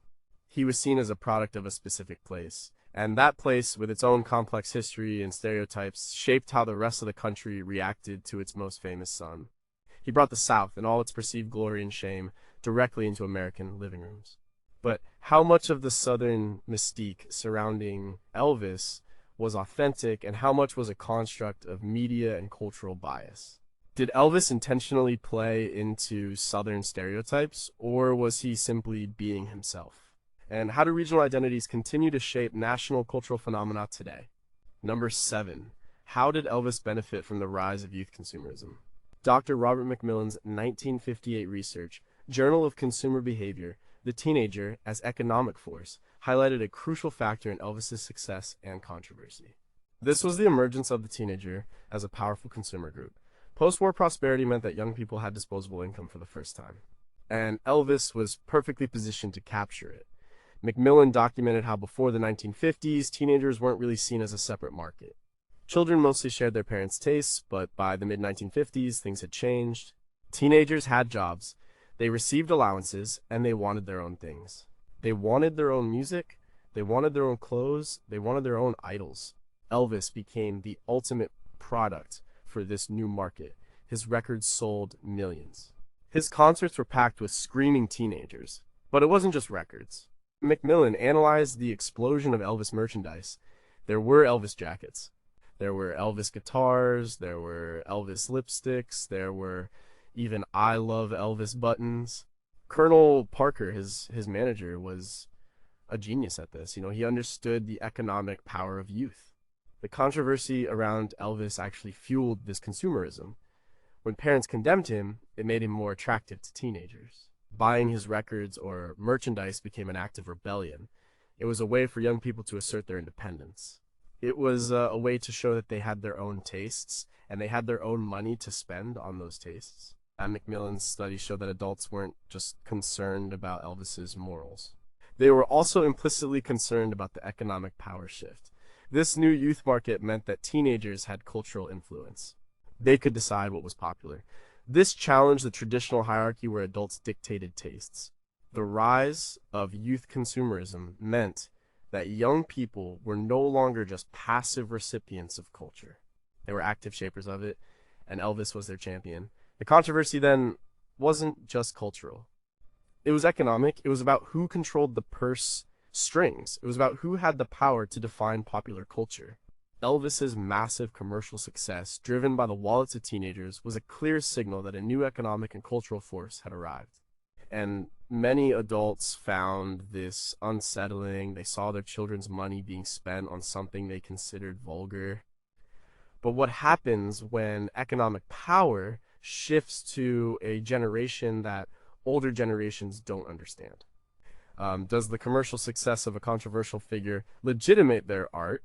He was seen as a product of a specific place, and that place, with its own complex history and stereotypes, shaped how the rest of the country reacted to its most famous son. He brought the South and all its perceived glory and shame directly into American living rooms. But how much of the Southern mystique surrounding Elvis was authentic, and how much was a construct of media and cultural bias? Did Elvis intentionally play into Southern stereotypes, or was he simply being himself? And how do regional identities continue to shape national cultural phenomena today? Number 7. How did Elvis benefit from the rise of youth consumerism? Dr. Robert McMillan's 1958 research, Journal of Consumer Behavior, The Teenager as Economic Force, highlighted a crucial factor in Elvis's success and controversy. This was the emergence of the teenager as a powerful consumer group. Post-war prosperity meant that young people had disposable income for the first time, and Elvis was perfectly positioned to capture it. Macmillan documented how before the 1950s, teenagers weren't really seen as a separate market. Children mostly shared their parents' tastes, but by the mid-1950s, things had changed. Teenagers had jobs, they received allowances, and they wanted their own things. They wanted their own music, they wanted their own clothes, they wanted their own idols. Elvis became the ultimate product for this new market. His records sold millions. His concerts were packed with screaming teenagers. But it wasn't just records. Macmillan analyzed the explosion of Elvis merchandise. There were Elvis jackets. There were Elvis guitars. There were Elvis lipsticks. There were even I Love Elvis buttons. Colonel Parker, his manager, was a genius at this. He understood the economic power of youth. The controversy around Elvis actually fueled this consumerism. When parents condemned him, it made him more attractive to teenagers. Buying his records or merchandise became an act of rebellion. It was a way for young people to assert their independence. It was a way to show that they had their own tastes, and they had their own money to spend on those tastes. And Macmillan's studies show that adults weren't just concerned about Elvis's morals. They were also implicitly concerned about the economic power shift. This new youth market meant that teenagers had cultural influence. They could decide what was popular. This challenged the traditional hierarchy where adults dictated tastes. The rise of youth consumerism meant that young people were no longer just passive recipients of culture. They were active shapers of it, and Elvis was their champion. The controversy then wasn't just cultural. It was economic. It was about who controlled the purse strings. It was about who had the power to define popular culture. Elvis's massive commercial success, driven by the wallets of teenagers, was a clear signal that a new economic and cultural force had arrived. And many adults found this unsettling. They saw their children's money being spent on something they considered vulgar. But what happens when economic power shifts to a generation that older generations don't understand? Does the commercial success of a controversial figure legitimate their art,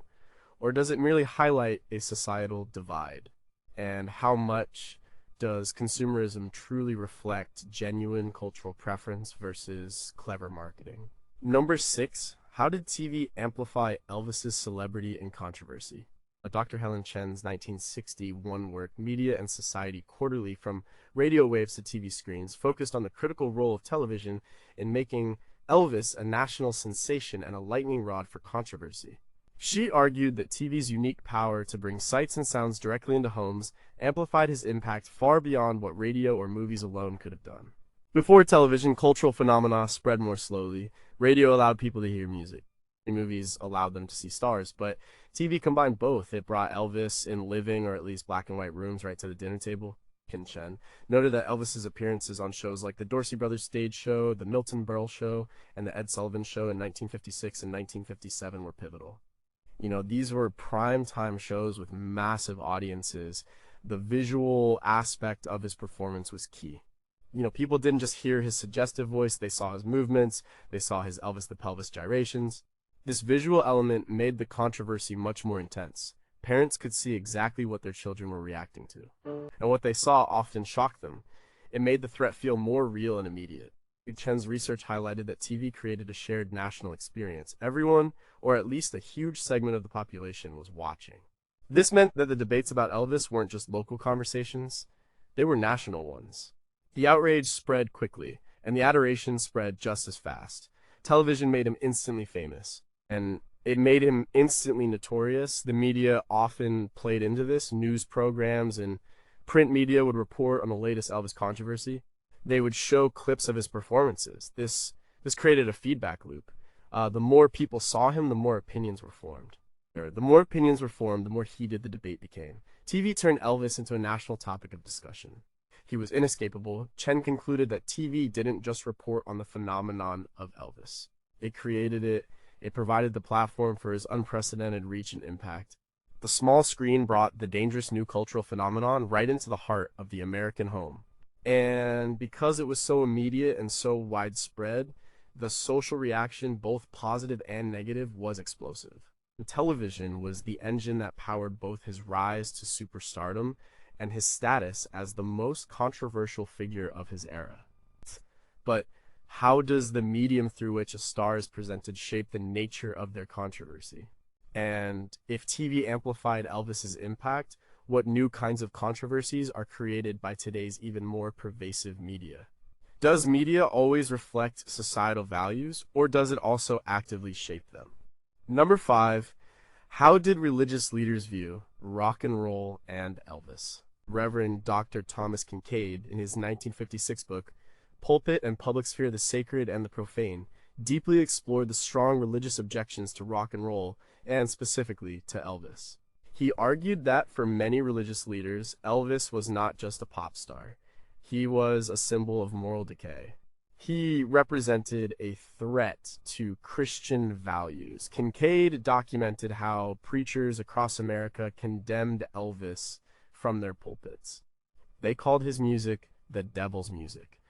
or does it merely highlight a societal divide? And how much does consumerism truly reflect genuine cultural preference versus clever marketing? Number 6, how did TV amplify Elvis's celebrity and controversy? Dr. Helen Chen's 1961 work, Media and Society Quarterly, From Radio Waves to TV Screens, focused on the critical role of television in making Elvis a national sensation and a lightning rod for controversy. She argued that TV's unique power to bring sights and sounds directly into homes amplified his impact far beyond what radio or movies alone could have done. Before television, cultural phenomena spread more slowly. Radio allowed people to hear music. Movies allowed them to see stars, but TV combined both. It brought Elvis in living or at least black and white rooms right to the dinner table. Kin Chen noted that Elvis's appearances on shows like the Dorsey Brothers Stage Show, the Milton Berle Show, and the Ed Sullivan Show in 1956 and 1957 were pivotal. These were prime-time shows with massive audiences. The visual aspect of his performance was key. People didn't just hear his suggestive voice, they saw his movements, they saw his Elvis the Pelvis gyrations. This visual element made the controversy much more intense. Parents could see exactly what their children were reacting to, and what they saw often shocked them. It made the threat feel more real and immediate. Chen's research highlighted that TV created a shared national experience. Everyone, or at least a huge segment of the population, was watching. This meant that the debates about Elvis weren't just local conversations, they were national ones. The outrage spread quickly, and the adoration spread just as fast. Television made him instantly famous, and it made him instantly notorious. The media often played into this. News programs and print media would report on the latest Elvis controversy. They would show clips of his performances. This created a feedback loop. The more people saw him, the more opinions were formed. The more opinions were formed, the more heated the debate became. TV turned Elvis into a national topic of discussion. He was inescapable. Chen concluded that TV didn't just report on the phenomenon of Elvis. It created it. It provided the platform for his unprecedented reach and impact. The small screen brought the dangerous new cultural phenomenon right into the heart of the American home. And because it was so immediate and so widespread, the social reaction, both positive and negative, was explosive. The television was the engine that powered both his rise to superstardom and his status as the most controversial figure of his era. But how does the medium through which a star is presented shape the nature of their controversy? And if TV amplified Elvis's impact, what new kinds of controversies are created by today's even more pervasive media? Does media always reflect societal values, or does it also actively shape them? Number 5, how did religious leaders view rock and roll and Elvis? Reverend Dr. Thomas Kincaid, in his 1956 book, Pulpit and Public Sphere, the Sacred and the Profane, deeply explored the strong religious objections to rock and roll, and specifically to Elvis. He argued that for many religious leaders, Elvis was not just a pop star. He was a symbol of moral decay. He represented a threat to Christian values. Kincaid documented how preachers across America condemned Elvis from their pulpits. They called his music the devil's music.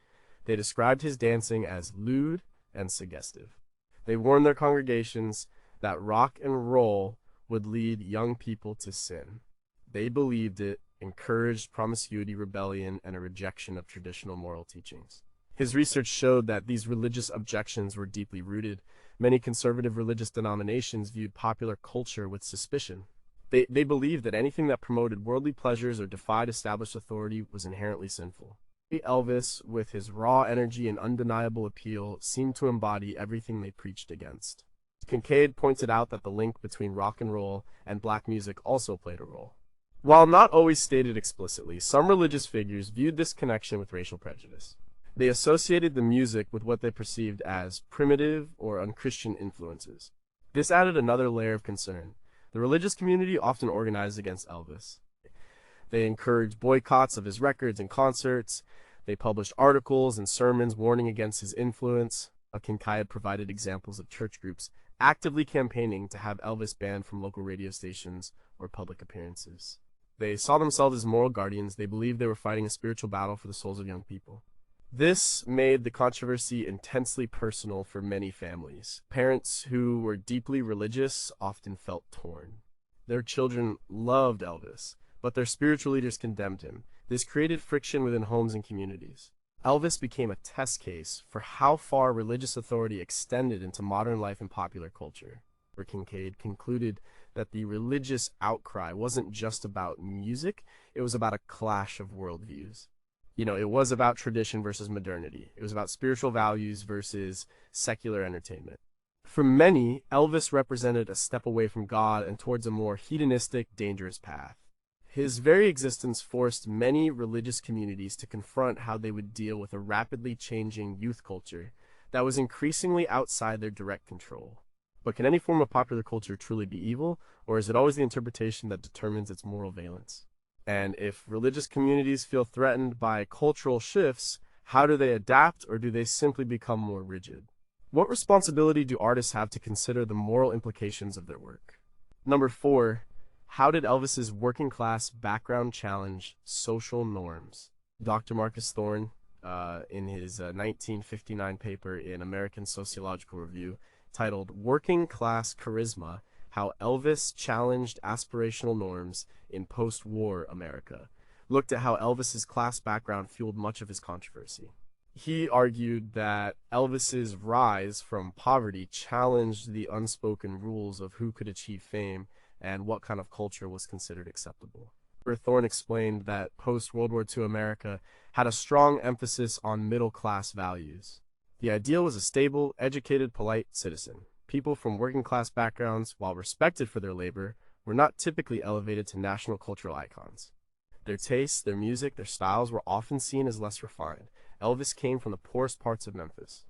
They described his dancing as lewd and suggestive. They warned their congregations that rock and roll would lead young people to sin. They believed it encouraged promiscuity, rebellion, and a rejection of traditional moral teachings. His research showed that these religious objections were deeply rooted. Many conservative religious denominations viewed popular culture with suspicion. They believed that anything that promoted worldly pleasures or defied established authority was inherently sinful. Elvis, with his raw energy and undeniable appeal, seemed to embody everything they preached against. Kincaid pointed out that the link between rock and roll and black music also played a role. While not always stated explicitly, some religious figures viewed this connection with racial prejudice. They associated the music with what they perceived as primitive or unchristian influences. This added another layer of concern. The religious community often organized against Elvis. They encouraged boycotts of his records and concerts. They published articles and sermons warning against his influence. Kincaid provided examples of church groups actively campaigning to have Elvis banned from local radio stations or public appearances. They saw themselves as moral guardians. They believed they were fighting a spiritual battle for the souls of young people. This made the controversy intensely personal for many families. Parents who were deeply religious often felt torn. Their children loved Elvis, but their spiritual leaders condemned him. This created friction within homes and communities. Elvis became a test case for how far religious authority extended into modern life and popular culture. Kincaid concluded that the religious outcry wasn't just about music, it was about a clash of worldviews. It was about tradition versus modernity. It was about spiritual values versus secular entertainment. For many, Elvis represented a step away from God and towards a more hedonistic, dangerous path. His very existence forced many religious communities to confront how they would deal with a rapidly changing youth culture that was increasingly outside their direct control. But can any form of popular culture truly be evil, or is it always the interpretation that determines its moral valence? And if religious communities feel threatened by cultural shifts, how do they adapt, or do they simply become more rigid? What responsibility do artists have to consider the moral implications of their work? Number 4, how did Elvis's working class background challenge social norms? Dr. Marcus Thorne, in his 1959 paper in American Sociological Review, titled Working Class Charisma, How Elvis Challenged Aspirational Norms in Post-War America, looked at how Elvis's class background fueled much of his controversy. He argued that Elvis's rise from poverty challenged the unspoken rules of who could achieve fame and what kind of culture was considered acceptable. Thorne explained that post-World War II America had a strong emphasis on middle-class values. The ideal was a stable, educated, polite citizen. People from working-class backgrounds, while respected for their labor, were not typically elevated to national cultural icons. Their tastes, their music, their styles were often seen as less refined. Elvis came from the poorest parts of Memphis.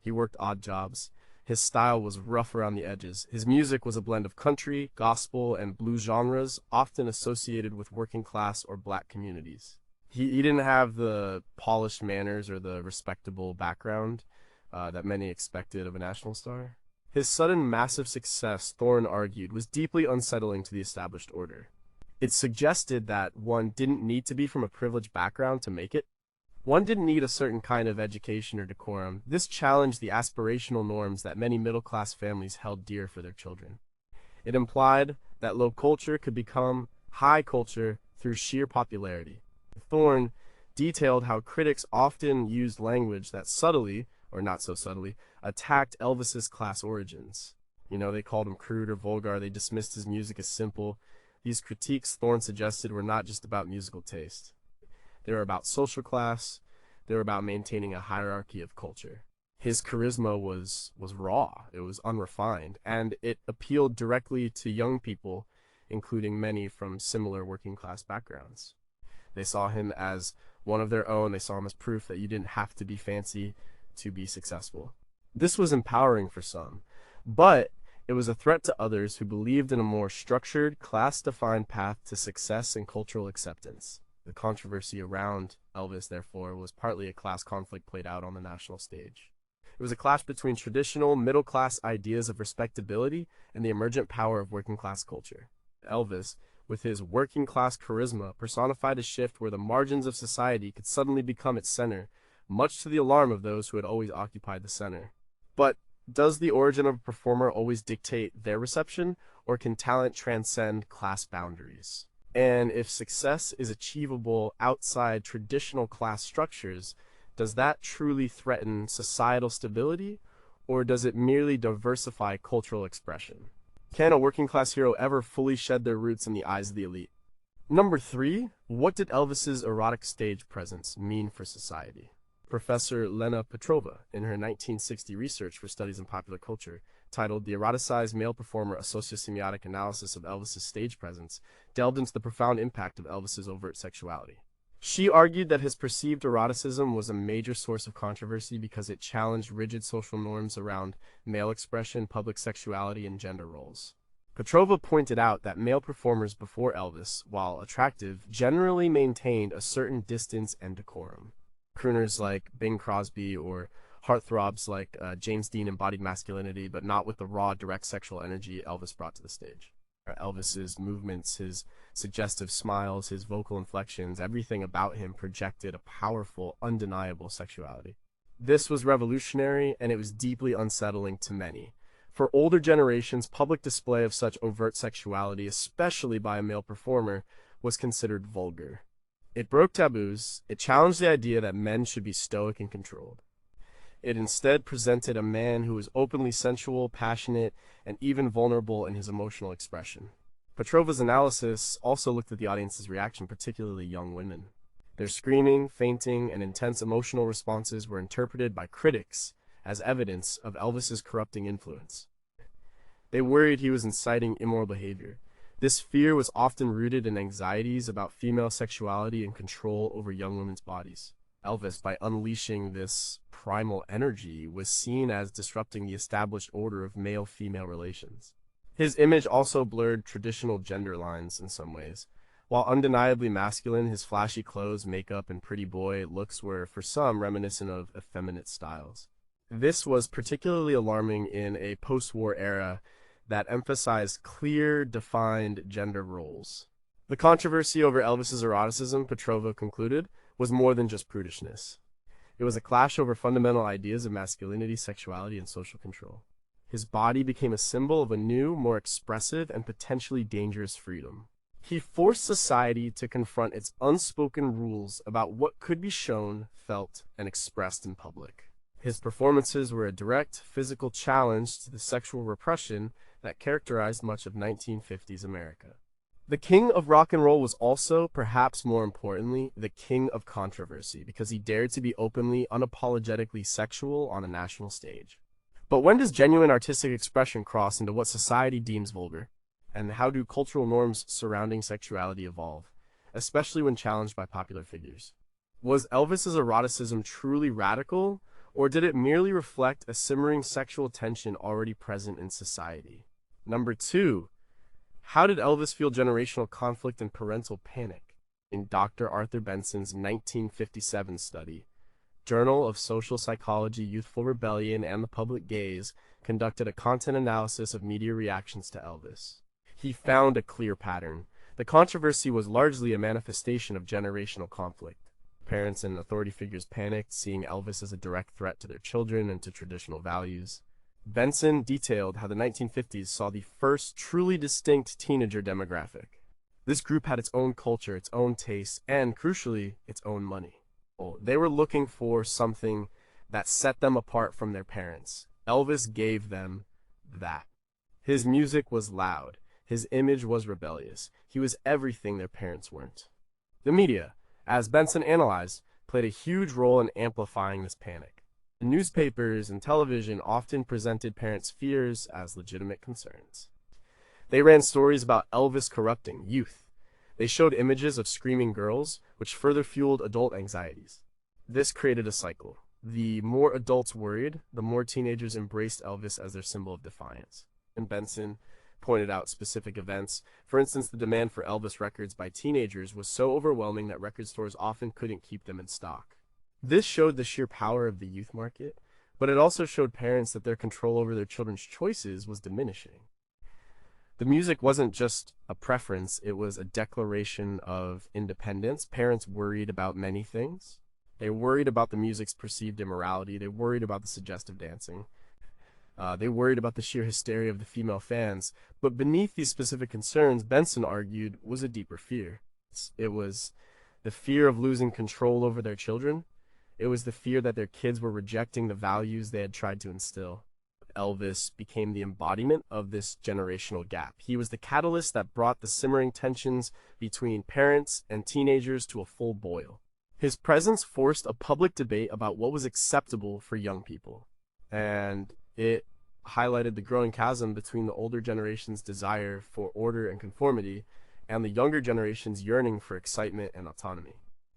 He worked odd jobs. His style was rough around the edges. His music was a blend of country, gospel, and blues genres, often associated with working-class or black communities. He didn't have the polished manners or the respectable background that many expected of a national star. His sudden massive success, Thorne argued, was deeply unsettling to the established order. It suggested that one didn't need to be from a privileged background to make it. One didn't need a certain kind of education or decorum. This challenged the aspirational norms that many middle-class families held dear for their children. It implied that low culture could become high culture through sheer popularity. Thorne detailed how critics often used language that subtly, or not so subtly, attacked Elvis's class origins. They called him crude or vulgar, they dismissed his music as simple. These critiques, Thorne suggested, were not just about musical taste. They were about social class, they were about maintaining a hierarchy of culture. His charisma was raw, it was unrefined, and it appealed directly to young people, including many from similar working class backgrounds. They saw him as one of their own, they saw him as proof that you didn't have to be fancy to be successful. This was empowering for some, but it was a threat to others who believed in a more structured, class-defined path to success and cultural acceptance. The controversy around Elvis, therefore, was partly a class conflict played out on the national stage. It was a clash between traditional middle-class ideas of respectability and the emergent power of working-class culture. Elvis, with his working-class charisma, personified a shift where the margins of society could suddenly become its center, much to the alarm of those who had always occupied the center. But does the origin of a performer always dictate their reception, or can talent transcend class boundaries? And if success is achievable outside traditional class structures, does that truly threaten societal stability, or does it merely diversify cultural expression? Can a working-class hero ever fully shed their roots in the eyes of the elite? Number 3, what did Elvis's erotic stage presence mean for society? Professor Lena Petrova, in her 1960 research for studies in popular culture, titled The Eroticized Male Performer, A Sociosemiotic Analysis of Elvis's Stage Presence, delved into the profound impact of Elvis's overt sexuality. She argued that his perceived eroticism was a major source of controversy because it challenged rigid social norms around male expression, public sexuality, and gender roles. Petrova pointed out that male performers before Elvis, while attractive, generally maintained a certain distance and decorum. Crooners like Bing Crosby or heartthrobs like James Dean embodied masculinity, but not with the raw, direct sexual energy Elvis brought to the stage. Elvis's movements, his suggestive smiles, his vocal inflections, everything about him projected a powerful, undeniable sexuality. This was revolutionary, and it was deeply unsettling to many. For older generations, public display of such overt sexuality, especially by a male performer, was considered vulgar. It broke taboos, it challenged the idea that men should be stoic and controlled. It instead presented a man who was openly sensual, passionate, and even vulnerable in his emotional expression. Petrova's analysis also looked at the audience's reaction, particularly young women. Their screaming, fainting, and intense emotional responses were interpreted by critics as evidence of Elvis's corrupting influence. They worried he was inciting immoral behavior. This fear was often rooted in anxieties about female sexuality and control over young women's bodies. Elvis, by unleashing this primal energy, was seen as disrupting the established order of male-female relations. His image also blurred traditional gender lines in some ways. While undeniably masculine, his flashy clothes, makeup, and pretty boy looks were, for some, reminiscent of effeminate styles. This was particularly alarming in a post-war era that emphasized clear, defined gender roles. The controversy over Elvis's eroticism, Petrova concluded, was more than just prudishness. It was a clash over fundamental ideas of masculinity, sexuality, and social control. His body became a symbol of a new, more expressive, and potentially dangerous freedom. He forced society to confront its unspoken rules about what could be shown, felt, and expressed in public. His performances were a direct, physical challenge to the sexual repression that characterized much of 1950s America. The king of rock and roll was also, perhaps more importantly, the king of controversy because he dared to be openly, unapologetically sexual on a national stage. But when does genuine artistic expression cross into what society deems vulgar? And how do cultural norms surrounding sexuality evolve, especially when challenged by popular figures? Was Elvis's eroticism truly radical, or did it merely reflect a simmering sexual tension already present in society? Number 2. How did Elvis feel generational conflict and parental panic? In Dr. Arthur Benson's 1957 study, Journal of Social Psychology, Youthful Rebellion, and the Public Gaze conducted a content analysis of media reactions to Elvis. He found a clear pattern. The controversy was largely a manifestation of generational conflict. Parents and authority figures panicked, seeing Elvis as a direct threat to their children and to traditional values. Benson detailed how the 1950s saw the first truly distinct teenager demographic. This group had its own culture, its own tastes, and, crucially, its own money. They were looking for something that set them apart from their parents. Elvis gave them that. His music was loud. His image was rebellious. He was everything their parents weren't. The media, as Benson analyzed, played a huge role in amplifying this panic. The newspapers and television often presented parents' fears as legitimate concerns. They ran stories about Elvis corrupting youth. They showed images of screaming girls, which further fueled adult anxieties. This created a cycle. The more adults worried, the more teenagers embraced Elvis as their symbol of defiance. And Benson pointed out specific events. For instance, the demand for Elvis records by teenagers was so overwhelming that record stores often couldn't keep them in stock. This showed the sheer power of the youth market, but it also showed parents that their control over their children's choices was diminishing. The music wasn't just a preference, it was a declaration of independence. Parents worried about many things. They worried about the music's perceived immorality. They worried about the suggestive dancing. They worried about the sheer hysteria of the female fans. But beneath these specific concerns, Benson argued, was a deeper fear. It was the fear of losing control over their children. It was the fear that their kids were rejecting the values they had tried to instill. Elvis became the embodiment of this generational gap. He was the catalyst that brought the simmering tensions between parents and teenagers to a full boil. His presence forced a public debate about what was acceptable for young people, and it highlighted the growing chasm between the older generation's desire for order and conformity and the younger generation's yearning for excitement and autonomy.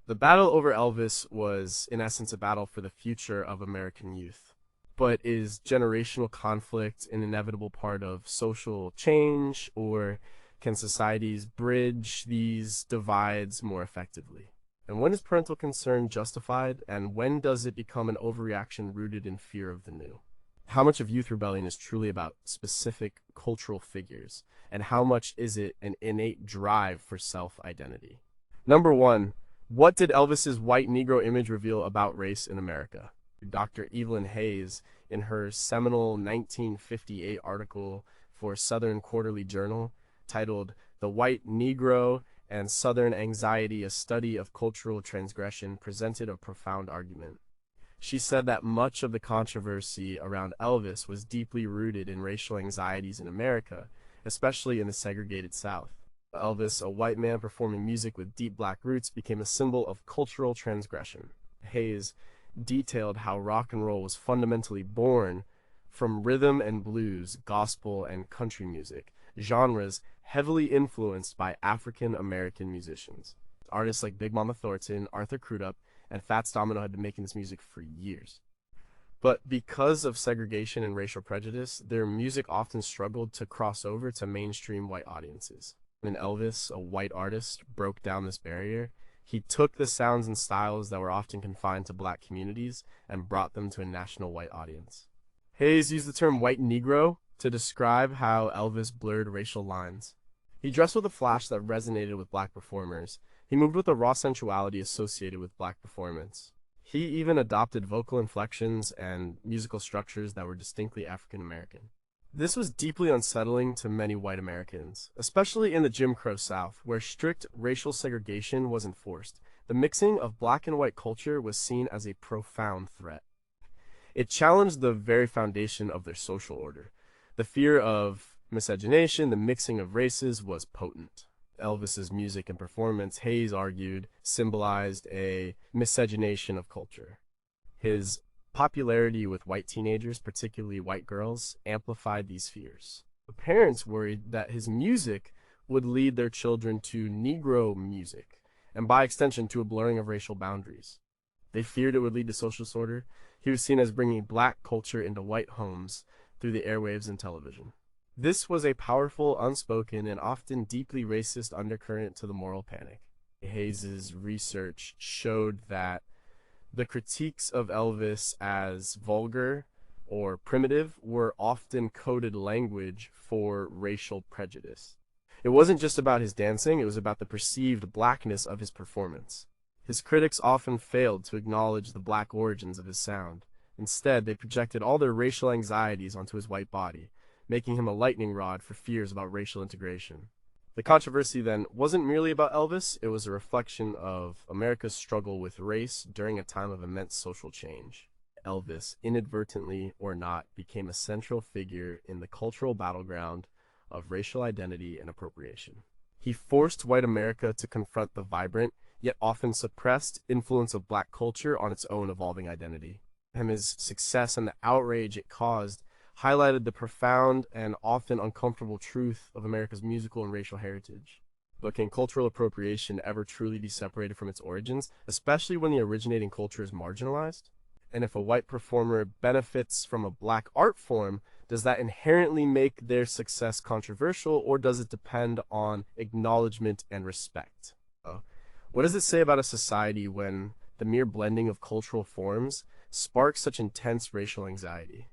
The battle over Elvis was, in essence, a battle for the future of American youth. But is generational conflict an inevitable part of social change, or can societies bridge these divides more effectively? And when is parental concern justified, and when does it become an overreaction rooted in fear of the new? How much of youth rebellion is truly about specific cultural figures, and how much is it an innate drive for self-identity? Number one, what did Elvis's white Negro image reveal about race in America? Dr. Evelyn Hayes, in her seminal 1958 article for Southern Quarterly Journal, titled "The White Negro and Southern Anxiety, a Study of Cultural Transgression," presented a profound argument. She said that much of the controversy around Elvis was deeply rooted in racial anxieties in America, especially in the segregated South. Elvis, a white man performing music with deep black roots, became a symbol of cultural transgression. Hayes detailed how rock and roll was fundamentally born from rhythm and blues, gospel, and country music, genres heavily influenced by African American musicians. Artists like Big Mama Thornton, Arthur Crudup, and Fats Domino had been making this music for years. But because of segregation and racial prejudice, their music often struggled to cross over to mainstream white audiences. When Elvis, a white artist, broke down this barrier, he took the sounds and styles that were often confined to black communities and brought them to a national white audience. Hayes used the term white Negro to describe how Elvis blurred racial lines. He dressed with a flash that resonated with black performers. He moved with a raw sensuality associated with black performance. He even adopted vocal inflections and musical structures that were distinctly African American. This was deeply unsettling to many white Americans, especially in the Jim Crow South, where strict racial segregation was enforced. The mixing of black and white culture was seen as a profound threat. It challenged the very foundation of their social order. The fear of miscegenation, the mixing of races, was potent. Elvis's music and performance, Hayes argued, symbolized a miscegenation of culture. His popularity with white teenagers, particularly white girls, amplified these fears. The parents worried that his music would lead their children to Negro music, and by extension to a blurring of racial boundaries. They feared it would lead to social disorder. He was seen as bringing black culture into white homes through the airwaves and television. This was a powerful, unspoken, and often deeply racist undercurrent to the moral panic. Hayes's research showed that the critiques of Elvis as vulgar or primitive were often coded language for racial prejudice. It wasn't just about his dancing, it was about the perceived blackness of his performance. His critics often failed to acknowledge the black origins of his sound. Instead, they projected all their racial anxieties onto his white body, making him a lightning rod for fears about racial integration. The controversy then wasn't merely about Elvis, it was a reflection of America's struggle with race during a time of immense social change. Elvis, inadvertently or not, became a central figure in the cultural battleground of racial identity and appropriation. He forced white America to confront the vibrant, yet often suppressed, influence of black culture on its own evolving identity. And his success and the outrage it caused highlighted the profound and often uncomfortable truth of America's musical and racial heritage. But can cultural appropriation ever truly be separated from its origins, especially when the originating culture is marginalized? And if a white performer benefits from a black art form, does that inherently make their success controversial, or does it depend on acknowledgement and respect? What does it say about a society when the mere blending of cultural forms sparks such intense racial anxiety?